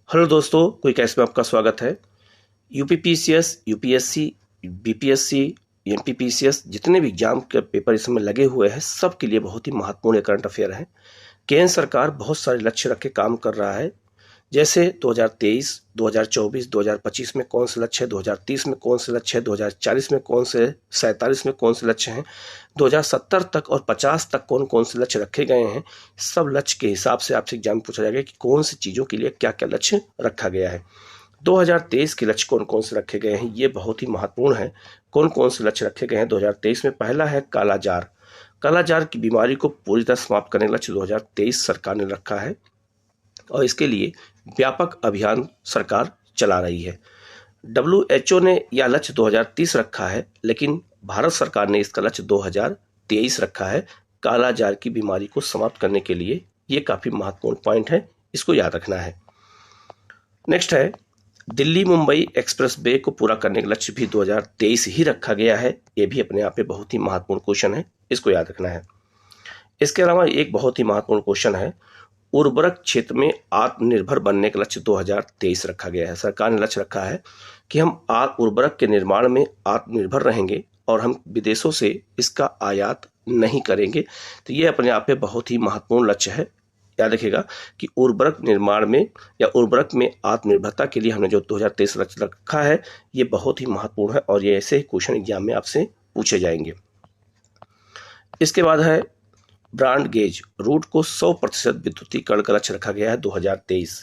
Hello दोस्तों, कोई कैसे में आपका स्वागत है। यूपीपीसीएस, यूपीएससी, बीपीएससी, एमपीपीसीएस जितने भी एग्जाम के पेपर इस समय लगे हुए हैं, सबके लिए बहुत ही महत्वपूर्ण करंट अफेयर है। केंद्र सरकार बहुत सारे लक्ष्य रख के काम कर रहा है। जैसे 2023, 2024, 2025 में कौन से लक्ष्य है, 2030 में कौन से लक्ष्य है, 2040 में कौन से, 47 में कौन से लक्ष्य हैं, 2070 तक और 50 तक कौन कौन से लक्ष्य रखे गए हैं। सब लक्ष्य के हिसाब से आपसे एग्जाम पूछा जाएगा कि कौन सी चीज़ों के लिए क्या क्या लक्ष्य रखा गया है। 2023 के लक्ष्य कौन कौन से रखे गए हैं, ये बहुत ही महत्वपूर्ण है। कौन कौन से लक्ष्य रखे गए हैं 2023 में? पहला है कालाजार। कालाजार की बीमारी को पूरी तरह समाप्त करने का लक्ष्य 2023 सरकार ने रखा है और इसके लिए व्यापक अभियान सरकार चला रही है। WHO ने यह लक्ष्य 2030 रखा है, लेकिन भारत सरकार ने इसका लक्ष्य 2023 रखा है कालाजार की बीमारी को समाप्त करने के लिए। ये काफ़ी महत्वपूर्ण पॉइंट है, इसको याद रखना है। नेक्स्ट है दिल्ली मुंबई एक्सप्रेस वे को पूरा करने का लक्ष्य भी 2023 ही रखा गया है। ये भी अपने आप में बहुत ही महत्वपूर्ण क्वेश्चन है, इसको याद रखना है। इसके अलावा एक बहुत ही महत्वपूर्ण क्वेश्चन है, उर्वरक क्षेत्र में आत्मनिर्भर बनने का लक्ष्य 2023 रखा गया है। सरकार ने लक्ष्य रखा है कि हम उर्वरक के निर्माण में आत्मनिर्भर रहेंगे और हम विदेशों से इसका आयात नहीं करेंगे। तो ये अपने आप में बहुत ही महत्वपूर्ण लक्ष्य है। याद रखिएगा कि उर्वरक निर्माण में या उर्वरक में आत्मनिर्भरता के लिए हमने जो 2023 लक्ष्य रखा है, ये बहुत ही महत्वपूर्ण है और ये ऐसे ही क्वेश्चन एग्जाम में आपसे पूछे जाएंगे। इसके बाद है ब्रॉड गेज रूट को 100% विद्युतीकरण का लक्ष्य रखा गया है 2023।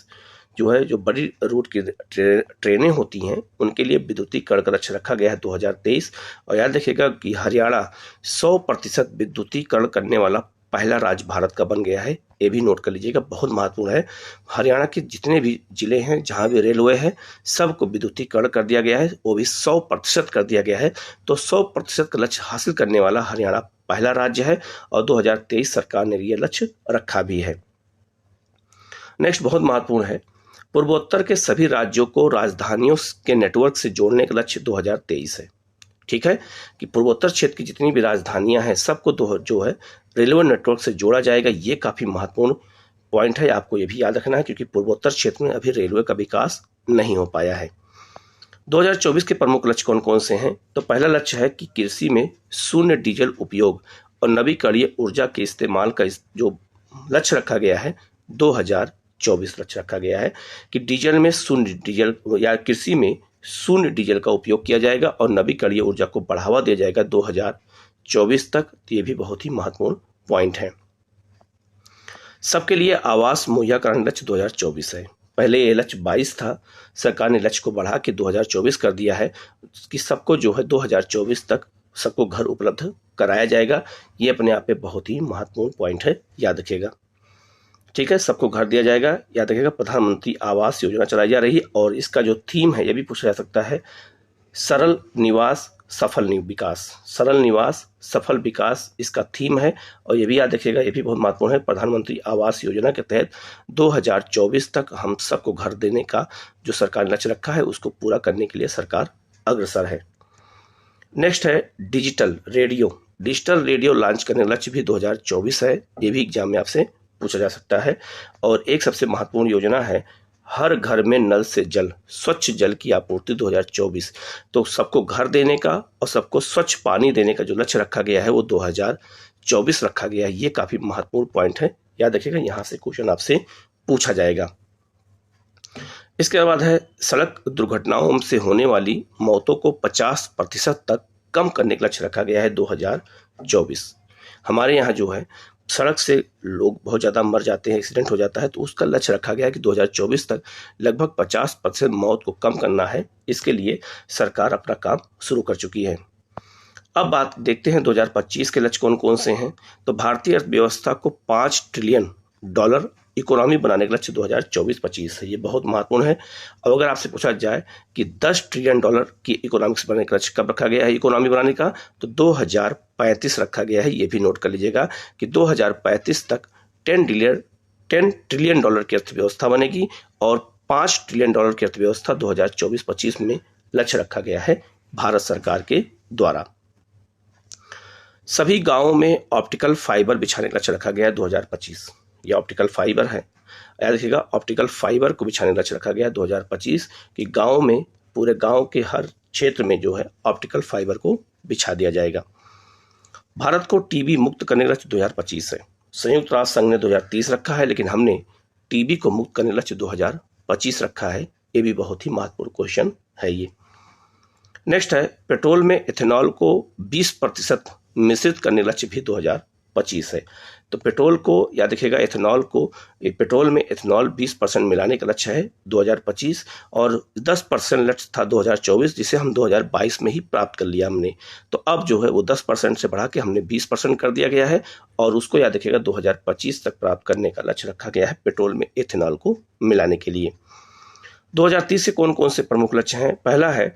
जो है, जो बड़ी रूट की ट्रेनें होती हैं उनके लिए विद्युतीकरण का लक्ष्य रखा गया है 2023। और याद रखिएगा कि हरियाणा 100% विद्युतीकरण करने वाला पहला राज्य भारत का बन गया है। ये भी नोट कर लीजिएगा, बहुत महत्वपूर्ण है। हरियाणा के जितने भी जिले हैं जहाँ भी रेलवे है, सबको विद्युतीकरण कर दिया गया है, वो भी 100% कर दिया गया है। तो 100% का लक्ष्य हासिल करने वाला हरियाणा पहला राज्य है और 2023 सरकार ने यह लक्ष्य रखा भी है। नेक्स्ट बहुत महत्वपूर्ण है, पूर्वोत्तर के सभी राज्यों को राजधानियों के नेटवर्क से जोड़ने का लक्ष्य 2023 है। ठीक है कि पूर्वोत्तर क्षेत्र की जितनी भी राजधानियां हैं सबको जो है रेलवे नेटवर्क से जोड़ा जाएगा। ये काफ़ी महत्वपूर्ण पॉइंट है, आपको ये भी याद रखना है, क्योंकि पूर्वोत्तर क्षेत्र में अभी रेलवे का विकास नहीं हो पाया है। 2024 के प्रमुख लक्ष्य कौन कौन से हैं? तो पहला लक्ष्य है कि कृषि में शून्य डीजल उपयोग और नवीकरणीय ऊर्जा के इस्तेमाल का जो लक्ष्य रखा गया है 2024 लक्ष्य रखा गया है कि डीजल में शून्य डीजल या कृषि में शून्य डीजल का उपयोग किया जाएगा और नवीकरणीय ऊर्जा को बढ़ावा दिया जाएगा 2024 तक। तो ये भी बहुत ही महत्वपूर्ण पॉइंट है। सबके लिए आवास मुहैया कराने लक्ष्य 2024 है। पहले ये लक्ष्य 22 था, सरकार ने लक्ष्य को बढ़ा के 2024 कर दिया है कि सबको जो है 2024 तक सबको घर उपलब्ध कराया जाएगा। ये अपने आप में बहुत ही महत्वपूर्ण पॉइंट है, याद रखिएगा। ठीक है, सबको घर दिया जाएगा। याद रखिएगा प्रधानमंत्री आवास योजना चलाई जा रही है और इसका जो थीम है ये भी पूछा जा सकता है, सरल निवास सफल विकास। सरल निवास सफल विकास इसका थीम है और ये भी याद रखिएगा, ये भी बहुत महत्वपूर्ण है। प्रधानमंत्री आवास योजना के तहत 2024 तक हम सबको घर देने का जो सरकार ने लक्ष्य रखा है उसको पूरा करने के लिए सरकार अग्रसर है। नेक्स्ट है digital radio. Digital radio launch करने का लक्ष्य भी 2024 है। ये भी एग्जाम में आपसे पूछा जा सकता है। और एक सबसे महत्वपूर्ण योजना है हर घर में नल से जल, स्वच्छ जल की आपूर्ति 2024। तो सबको घर देने का और सबको स्वच्छ पानी देने का जो लक्ष्य रखा गया है वो 2024 रखा गया है। ये काफ़ी महत्वपूर्ण पॉइंट है, याद रखिएगा, यहाँ से क्वेश्चन आपसे पूछा जाएगा। इसके बाद है सड़क दुर्घटनाओं से होने वाली मौतों को 50% तक कम करने का लक्ष्य रखा गया है 2024। हमारे यहाँ जो है सड़क से लोग बहुत ज़्यादा मर जाते हैं, एक्सीडेंट हो जाता है, तो उसका लक्ष्य रखा गया है कि 2024 तक लगभग 50% मौत को कम करना है। इसके लिए सरकार अपना काम शुरू कर चुकी है। अब बात देखते हैं 2025 के लक्ष्य कौन कौन से हैं। तो भारतीय अर्थव्यवस्था को $5 ट्रिलियन इकोनॉमी बनाने का लक्ष्य 2024-25 है। ये बहुत महत्वपूर्ण है। और अगर आपसे पूछा जाए कि $10 ट्रिलियन की इकोनॉमिक्स बनाने का लक्ष्य कब रखा गया है इकोनॉमी बनाने का, तो 2035 रखा गया है। ये भी नोट कर लीजिएगा कि 2035 तक $10 ट्रिलियन की अर्थव्यवस्था बनेगी और $5 ट्रिलियन की अर्थव्यवस्था 2024-25 में लक्ष्य रखा गया है भारत सरकार के द्वारा। सभी गांवों में ऑप्टिकल फाइबर बिछाने का लक्ष्य रखा गया है 2025। ये ऑप्टिकल फाइबर है याद रखिएगा ऑप्टिकल फाइबर को बिछाने का लक्ष्य रखा गया है 2025 कि गाँव में, पूरे गाँव के हर क्षेत्र में जो है ऑप्टिकल फाइबर को बिछा दिया जाएगा। भारत को टीबी मुक्त करने का लक्ष्य 2025 है। संयुक्त राष्ट्र संघ ने 2030 रखा है, लेकिन हमने टीबी को मुक्त करने का लक्ष्य 2025 रखा है। ये भी बहुत ही महत्वपूर्ण क्वेश्चन है ये। नेक्स्ट है पेट्रोल में इथेनॉल को 20% मिश्रित करने का लक्ष्य भी 2025 है। तो पेट्रोल को याद रखिएगा, इथेनॉल को, पेट्रोल में इथेनॉल 20% मिलाने का लक्ष्य है 2025 और 10% लक्ष्य था 2024, जिसे हम 2022 में ही प्राप्त कर लिया हमने। तो अब जो है वो 10% से बढ़ा के हमने 20% कर दिया गया है और उसको याद रखिएगा 2025 तक प्राप्त करने का लक्ष्य रखा गया है पेट्रोल में इथेनॉल को मिलाने के लिए। 2030 से कौन कौन से प्रमुख लक्ष्य हैं? पहला है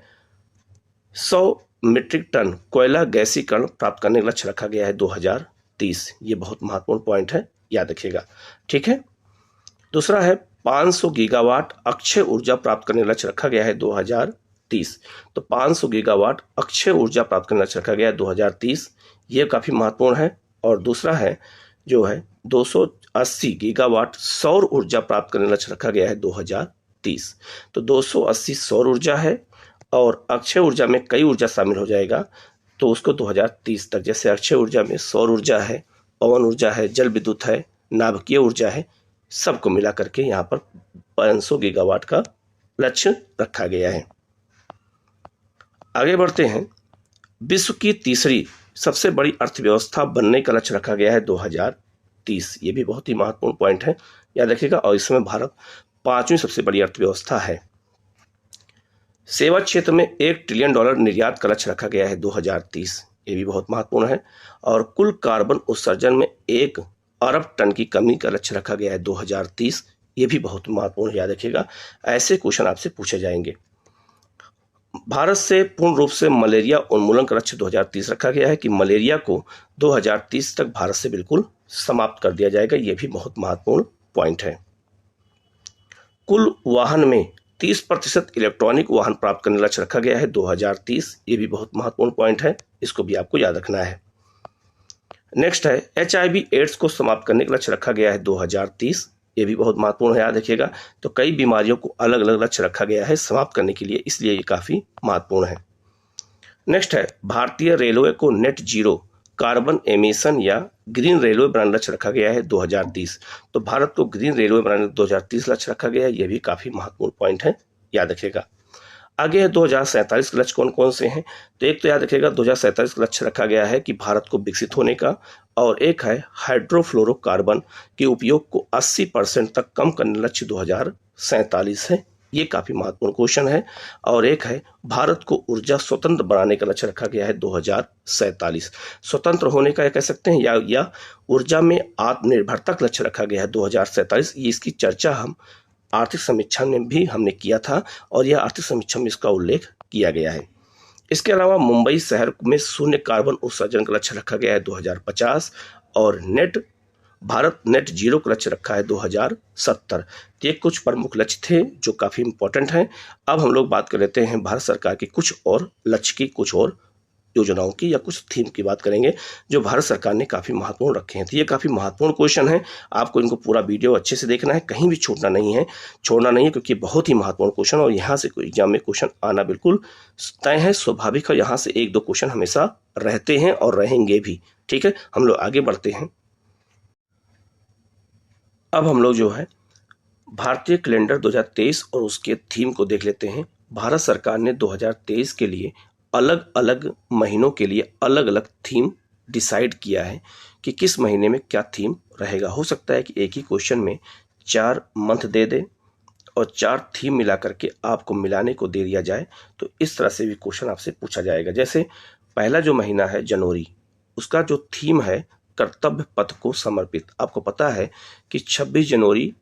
100 मीट्रिक टन कोयला गैसीकरण प्राप्त करने का लक्ष्य रखा गया है 2030। ये बहुत महत्वपूर्ण पॉइंट है, याद रखिएगा, ठीक है। दूसरा है 500 गीगावाट अक्षय ऊर्जा प्राप्त करने का लक्ष्य रखा गया है 2030। तो 500 गीगावाट अक्षय ऊर्जा प्राप्त करने का लक्ष्य रखा गया है 2030, ये काफी महत्वपूर्ण है। और दूसरा है जो है 280 गीगावाट सौर ऊर्जा प्राप्त करने का लक्ष्य रखा गया है 2030। तो 280 सौर ऊर्जा है और अक्षय ऊर्जा में कई ऊर्जा शामिल हो जाएगा, तो उसको 2030 तक, जैसे अक्षय ऊर्जा में सौर ऊर्जा है, पवन ऊर्जा है, जल विद्युत है, नाभिकीय ऊर्जा है, सबको मिला करके यहाँ पर 500 गीगावाट का लक्ष्य रखा गया है। आगे बढ़ते हैं। विश्व की तीसरी सबसे बड़ी अर्थव्यवस्था बनने का लक्ष्य रखा गया है 2030। ये भी बहुत ही महत्वपूर्ण पॉइंट है, याद रखिएगा। और इस समय भारत 5वीं सबसे बड़ी अर्थव्यवस्था है। सेवा क्षेत्र में $1 ट्रिलियन निर्यात का लक्ष्य रखा गया है 2030। ये भी बहुत महत्वपूर्ण है। और कुल कार्बन उत्सर्जन में 1 अरब टन की कमी का लक्ष्य रखा गया है 2030। ये भी बहुत महत्वपूर्ण है, याद रखिएगा। ऐसे क्वेश्चन आपसे पूछे जाएंगे। भारत से पूर्ण रूप से मलेरिया उन्मूलन का लक्ष्य 2030 रखा गया है कि मलेरिया को 2030 तक भारत से बिल्कुल समाप्त कर दिया जाएगा। ये भी बहुत महत्वपूर्ण पॉइंट है। कुल वाहन में 30% इलेक्ट्रॉनिक वाहन प्राप्त करने का लक्ष्य रखा गया है 2030। ये भी बहुत महत्वपूर्ण पॉइंट है, इसको भी आपको याद रखना है। नेक्स्ट है HIV एड्स को समाप्त करने का लक्ष्य रखा गया है 2030। ये भी बहुत महत्वपूर्ण है, याद रखिएगा। तो कई बीमारियों को अलग अलग लक्ष्य रखा गया है समाप्त करने के लिए, इसलिए ये काफी महत्वपूर्ण है। नेक्स्ट है भारतीय रेलवे को नेट जीरो कार्बन एमिशन या ग्रीन रेलवे बनाने लक्ष्य रखा गया है 2030। तो भारत को ग्रीन रेलवे बनाने 2030 लक्ष्य रखा गया है। यह भी काफी महत्वपूर्ण पॉइंट है, याद रखिएगा। आगे है 2047 के लक्ष्य कौन कौन से हैं? तो एक तो याद रखिएगा 2047 का लक्ष्य रखा गया है कि भारत को विकसित होने का, और एक है हाइड्रोफ्लोरोकार्बन के उपयोग को 80% तक कम करने का लक्ष्य 2047 है। ये काफी महत्वपूर्ण क्वेश्चन है। और एक है भारत को ऊर्जा स्वतंत्र बनाने का लक्ष्य रखा गया है 2047। स्वतंत्र होने का कह सकते हैं या ऊर्जा में आत्मनिर्भरता का लक्ष्य रखा गया है 2047। ये इसकी चर्चा हम आर्थिक समीक्षा में भी हमने किया था और यह आर्थिक समीक्षा में इसका उल्लेख किया गया है। इसके अलावा मुंबई शहर में शून्य कार्बन उत्सर्जन का लक्ष्य रखा गया है 2050 और भारत नेट जीरो का लक्ष्य रखा है 2070। ये कुछ प्रमुख लक्ष्य थे जो काफी इंपॉर्टेंट हैं। अब हम लोग बात कर लेते हैं भारत सरकार की कुछ और लक्ष्य की, कुछ और योजनाओं की या कुछ थीम की बात करेंगे जो भारत सरकार ने काफी महत्वपूर्ण रखे हैं। तो ये काफी महत्वपूर्ण क्वेश्चन है, आपको इनको पूरा वीडियो अच्छे से देखना है, कहीं भी छोड़ना नहीं है क्योंकि बहुत ही महत्वपूर्ण क्वेश्चन और यहाँ से एग्जाम में क्वेश्चन आना बिल्कुल तय है, स्वाभाविक है। यहाँ से 1-2 क्वेश्चन हमेशा रहते हैं और रहेंगे भी। ठीक है, हम लोग आगे बढ़ते हैं। अब हम लोग जो है भारतीय कैलेंडर 2023 और उसके थीम को देख लेते हैं। भारत सरकार ने 2023 के लिए अलग अलग महीनों के लिए अलग अलग थीम डिसाइड किया है कि किस महीने में क्या थीम रहेगा। हो सकता है कि एक ही क्वेश्चन में 4 मंथ दे दे और 4 थीम मिला करके आपको मिलाने को दे दिया जाए, तो इस तरह से भी क्वेश्चन आपसे पूछा जाएगा। जैसे पहला जो महीना है जनवरी, उसका जो थीम है कर्तव्य पथ को समर्पित। आपको पता है कि 26 जनवरी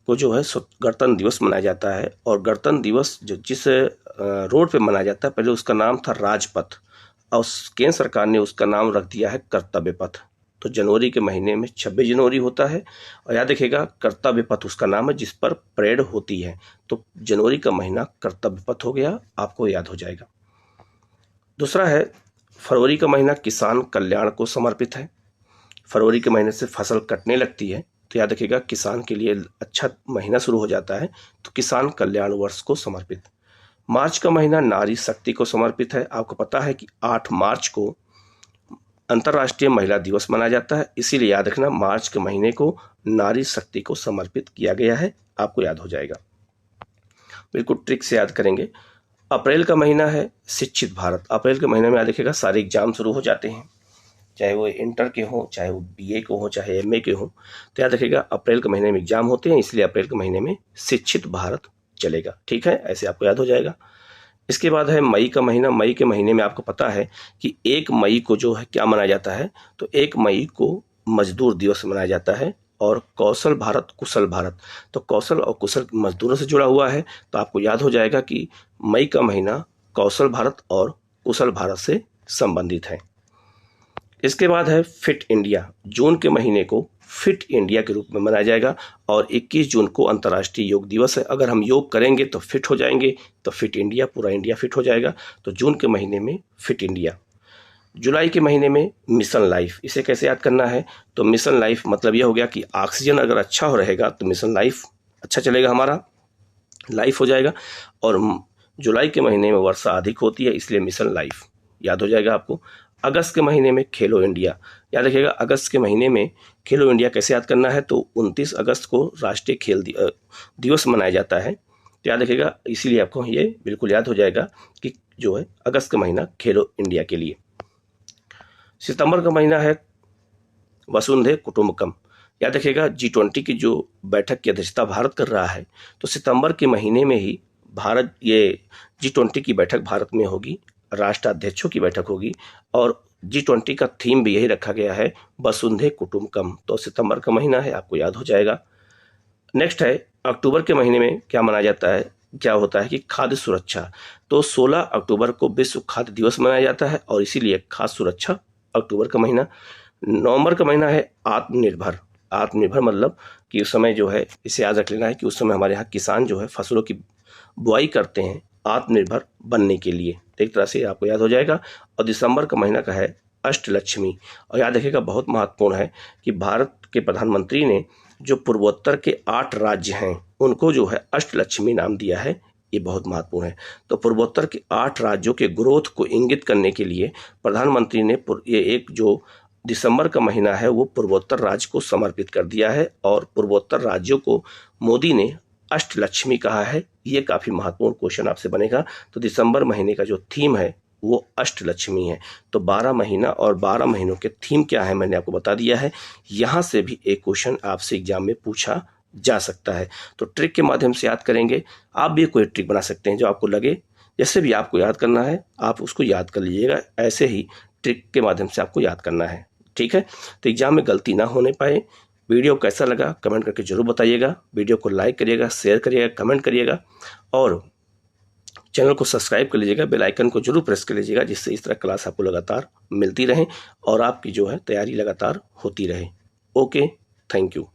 को जो है गणतंत्र दिवस मनाया जाता है और गणतंत्र दिवस जो जिस रोड पे मनाया जाता है, पहले उसका नाम था राजपथ और केंद्र सरकार ने उसका नाम रख दिया है कर्तव्य पथ। तो जनवरी के महीने में 26 जनवरी होता है और याद रखिएगा कर्तव्य पथ उसका नाम है जिस पर परेड होती है। तो जनवरी का महीना कर्तव्य पथ हो गया, आपको याद हो जाएगा। दूसरा है फरवरी का महीना किसान कल्याण को समर्पित है। फरवरी के महीने से फसल कटने लगती है तो याद रखिएगा किसान के लिए अच्छा महीना शुरू हो जाता है, तो किसान कल्याण वर्ष को समर्पित। मार्च का महीना नारी शक्ति को समर्पित है। आपको पता है कि 8 मार्च को अंतर्राष्ट्रीय महिला दिवस मनाया जाता है, इसीलिए याद रखना मार्च के महीने को नारी शक्ति को समर्पित किया गया है, आपको याद हो जाएगा। बिल्कुल ट्रिक से याद करेंगे। अप्रैल का महीना है शिक्षित भारत। अप्रैल के महीने में याद रखिएगा सारे एग्जाम शुरू हो जाते हैं, चाहे वो इंटर के हों, चाहे वो बीए के हों, चाहे एमए के हों, तो याद रखिएगा अप्रैल के महीने में एग्जाम होते हैं, इसलिए अप्रैल के महीने में शिक्षित भारत चलेगा। ठीक है, ऐसे आपको याद हो जाएगा। इसके बाद है मई का महीना। मई के महीने में आपको पता है कि 1 मई को जो है क्या मनाया जाता है, तो 1 मई को मजदूर दिवस मनाया जाता है और कौशल भारत कुशल भारत, तो कौशल और कुशल मजदूरों से जुड़ा हुआ है, तो आपको याद हो जाएगा कि मई का महीना कौशल भारत और कुशल भारत से संबंधित है। इसके बाद है फिट इंडिया। जून के महीने को फिट इंडिया के रूप में मनाया जाएगा और 21 जून को अंतर्राष्ट्रीय योग दिवस है। अगर हम योग करेंगे तो फिट हो जाएंगे, तो फिट इंडिया, पूरा इंडिया फिट हो जाएगा। तो जून के महीने में फिट इंडिया। जुलाई के महीने में मिशन लाइफ। इसे कैसे याद करना है, तो मिशन लाइफ मतलब यह हो गया कि ऑक्सीजन अगर अच्छा हो रहेगा तो मिशन लाइफ अच्छा चलेगा, हमारा लाइफ हो जाएगा। और जुलाई के महीने में वर्षा अधिक होती है, इसलिए मिशन लाइफ याद हो जाएगा आपको। अगस्त के महीने में खेलो इंडिया। याद रखिएगा अगस्त के महीने में खेलो इंडिया कैसे याद करना है, तो 29 अगस्त को राष्ट्रीय खेल दिवस मनाया जाता है, तो याद रखिएगा, इसीलिए आपको ये बिल्कुल याद हो जाएगा कि जो है अगस्त का महीना खेलो इंडिया के लिए। सितंबर का महीना है वसुंधैव कुटुंबकम। याद रखिएगा G20 की जो बैठक की अध्यक्षता भारत कर रहा है, तो सितंबर के महीने में ही भारत ये G20 की बैठक भारत में होगी, राष्ट्राध्यक्षों की बैठक होगी और G20 का थीम भी यही रखा गया है, वसुंधैव कुटुंबकम। तो सितंबर का महीना है, आपको याद हो जाएगा। नेक्स्ट है अक्टूबर के महीने में क्या मनाया जाता है, क्या होता है कि खाद्य सुरक्षा। तो 16 अक्टूबर को विश्व खाद्य दिवस मनाया जाता है और इसीलिए खाद्य सुरक्षा अक्टूबर का महीना। नवंबर का महीना है आत्मनिर्भर। आत्मनिर्भर मतलब कि उस समय जो है, इसे याद रख लेना है कि उस समय हमारे यहाँ किसान जो है फसलों की बुआई करते हैं आत्मनिर्भर बनने के लिए, तो एक तरह से आपको याद हो जाएगा। और दिसंबर का महीना का है अष्टलक्ष्मी। और याद रखिएगा बहुत महत्वपूर्ण है कि भारत के प्रधानमंत्री ने जो पूर्वोत्तर के 8 राज्य हैं उनको जो है अष्टलक्ष्मी नाम दिया है, ये बहुत महत्वपूर्ण है। तो पूर्वोत्तर के 8 राज्यों के ग्रोथ को इंगित करने के लिए प्रधानमंत्री ने ये एक जो दिसंबर का महीना है वो पूर्वोत्तर राज्य को समर्पित कर दिया है और पूर्वोत्तर राज्यों को मोदी ने अष्टलक्ष्मी कहा है। ये काफ़ी महत्वपूर्ण क्वेश्चन आपसे बनेगा। तो दिसंबर महीने का जो थीम है वो अष्टलक्ष्मी है। तो 12 महीना और 12 महीनों के थीम क्या है मैंने आपको बता दिया है। यहाँ से भी एक क्वेश्चन आपसे एग्जाम में पूछा जा सकता है, तो ट्रिक के माध्यम से याद करेंगे। आप भी कोई ट्रिक बना सकते हैं जो आपको लगे, जैसे भी आपको याद करना है आप उसको याद कर लीजिएगा, ऐसे ही ट्रिक के माध्यम से आपको याद करना है। ठीक है, तो एग्जाम में गलती ना होने पाए। वीडियो कैसा लगा कमेंट करके जरूर बताइएगा। वीडियो को लाइक करिएगा, शेयर करिएगा, कमेंट करिएगा और चैनल को सब्सक्राइब कर लीजिएगा, बेल आइकन को जरूर प्रेस कर लीजिएगा, जिससे इस तरह क्लास आपको लगातार मिलती रहे और आपकी जो है तैयारी लगातार होती रहे। Okay, thank you.